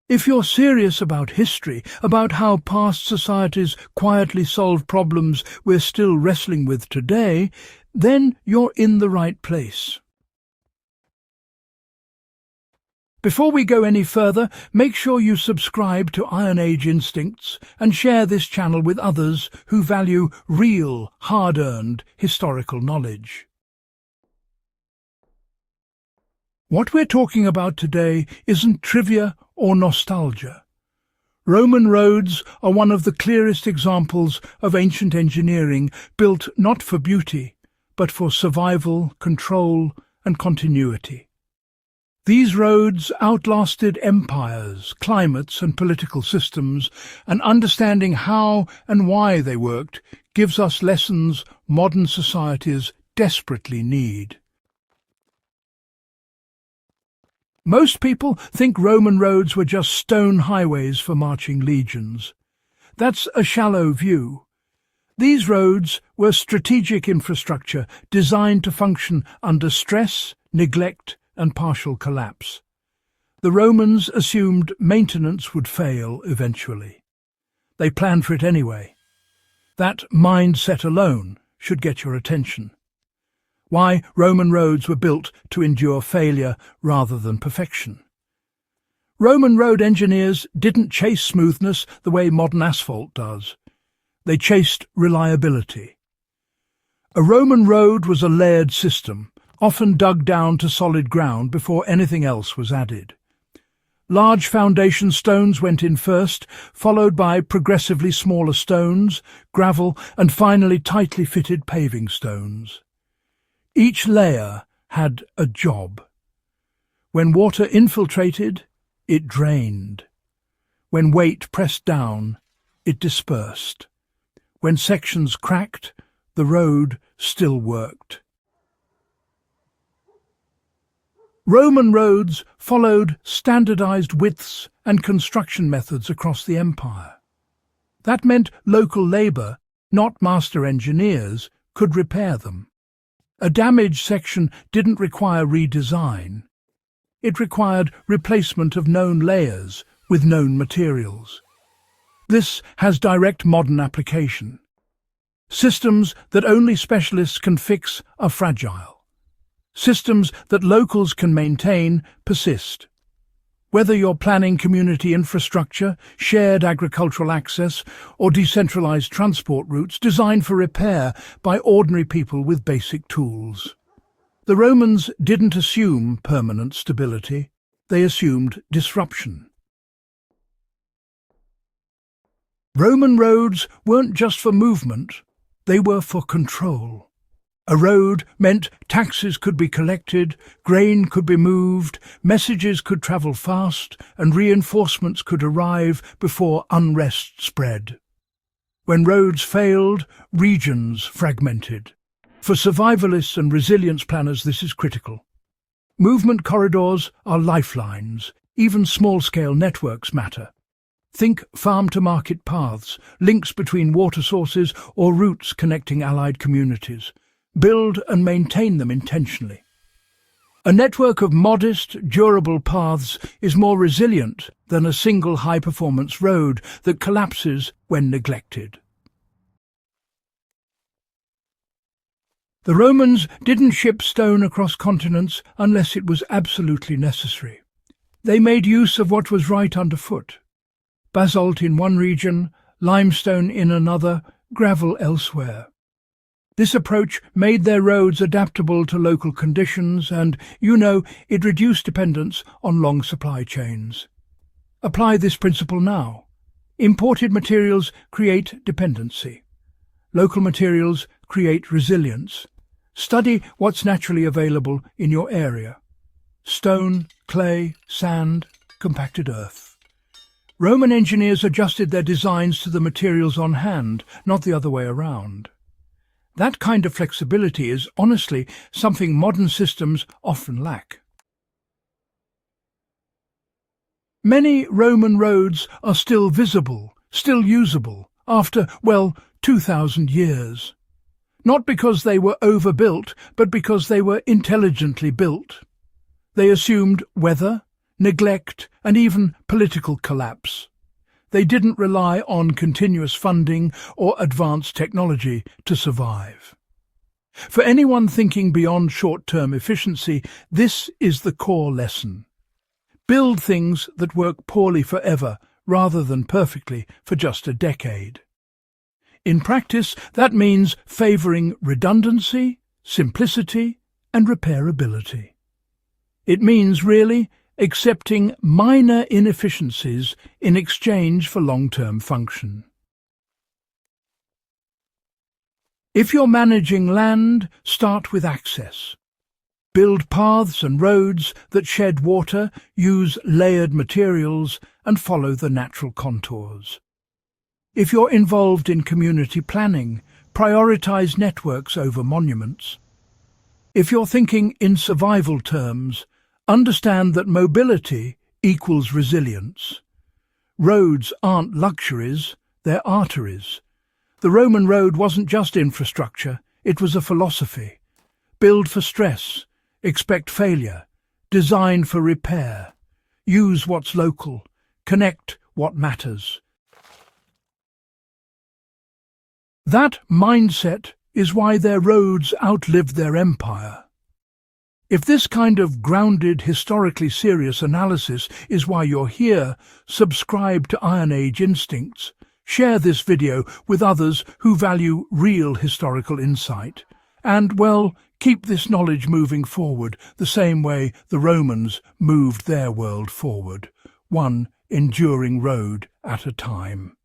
If you're serious about history, about how past societies quietly solved problems we're still wrestling with today, then you're in the right place. Before we go any further, make sure you subscribe to Iron Age Instincts and share this channel with others who value real, hard-earned historical knowledge. What we're talking about today isn't trivia or nostalgia. Roman roads are one of the clearest examples of ancient engineering built not for beauty, but for survival, control, and continuity. These roads outlasted empires, climates, and political systems, and understanding how and why they worked gives us lessons modern societies desperately need. Most people think Roman roads were just stone highways for marching legions. That's a shallow view. These roads were strategic infrastructure designed to function under stress, neglect, and partial collapse. The Romans assumed maintenance would fail eventually. They planned for it anyway. That mindset alone should get your attention. Why Roman roads were built to endure failure rather than perfection. Roman road engineers didn't chase smoothness the way modern asphalt does. They chased reliability. A Roman road was a layered system, often dug down to solid ground before anything else was added. Large foundation stones went in first, followed by progressively smaller stones, gravel, and finally tightly fitted paving stones. Each layer had a job. When water infiltrated, it drained. When weight pressed down, it dispersed. When sections cracked, the road still worked. Roman roads followed standardized widths and construction methods across the empire. That meant local labor, not master engineers, could repair them. A damaged section didn't require redesign. It required replacement of known layers with known materials. This has direct modern application. Systems that only specialists can fix are fragile. Systems that locals can maintain persist. Whether you're planning community infrastructure, shared agricultural access, or decentralized transport routes designed for repair by ordinary people with basic tools. The Romans didn't assume permanent stability, they assumed disruption. Roman roads weren't just for movement, they were for control. A road meant taxes could be collected, grain could be moved, messages could travel fast, and reinforcements could arrive before unrest spread. When roads failed, regions fragmented. For survivalists and resilience planners, this is critical. Movement corridors are lifelines. Even small-scale networks matter. Think farm-to-market paths, links between water sources, or routes connecting allied communities. Build and maintain them intentionally. A network of modest, durable paths is more resilient than a single high-performance road that collapses when neglected. The Romans didn't ship stone across continents unless it was absolutely necessary. They made use of what was right underfoot. Basalt in one region, limestone in another, gravel elsewhere. This approach made their roads adaptable to local conditions and, it reduced dependence on long supply chains. Apply this principle now. Imported materials create dependency. Local materials create resilience. Study what's naturally available in your area. Stone, clay, sand, compacted earth. Roman engineers adjusted their designs to the materials on hand, not the other way around. That kind of flexibility is, honestly, something modern systems often lack. Many Roman roads are still visible, still usable, after, 2,000 years. Not because they were overbuilt, but because they were intelligently built. They assumed weather, neglect, and even political collapse. They didn't rely on continuous funding or advanced technology to survive. For anyone thinking beyond short-term efficiency, this is the core lesson. Build things that work poorly forever rather than perfectly for just a decade. In practice, that means favouring redundancy, simplicity, and repairability. It means, really, accepting minor inefficiencies in exchange for long-term function. If you're managing land, start with access. Build paths and roads that shed water, use layered materials, and follow the natural contours. If you're involved in community planning, prioritize networks over monuments. If you're thinking in survival terms, understand that mobility equals resilience. Roads aren't luxuries, they're arteries. The Roman road wasn't just infrastructure, it was a philosophy. Build for stress, expect failure, design for repair. Use what's local, connect what matters. That mindset is why their roads outlived their empire. If this kind of grounded, historically serious analysis is why you're here, subscribe to Iron Age Instincts. Share this video with others who value real historical insight. And, well, keep this knowledge moving forward the same way the Romans moved their world forward, one enduring road at a time.